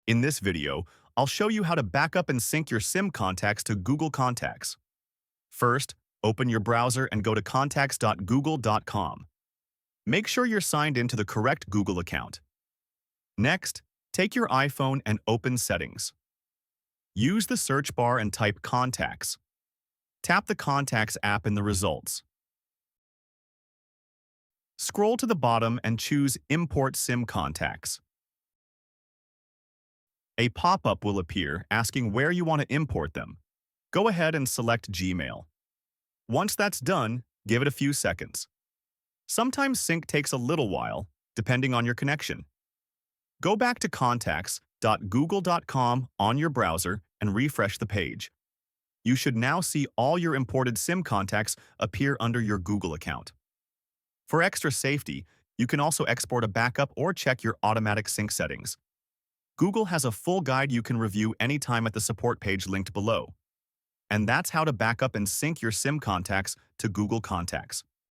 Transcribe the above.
In this video, I'll show you how to backup and sync your SIM contacts to Google Contacts. First, open your browser and go to contacts.google.com. Make sure you're signed into the correct Google account. Next, take your iPhone and open Settings. Use the search bar and type Contacts. Tap the Contacts app in the results. Scroll to the bottom and choose Import SIM Contacts. A pop-up will appear asking where you want to import them. Go ahead and select Gmail. Once that's done, give it a few seconds. Sometimes sync takes a little while, depending on your connection. Go back to contacts.google.com on your browser and refresh the page. You should now see all your imported SIM contacts appear under your Google account. For extra safety, you can also export a backup or check your automatic sync settings. Google has a full guide you can review anytime at the support page linked below. And that's how to backup and sync your SIM contacts to Google Contacts.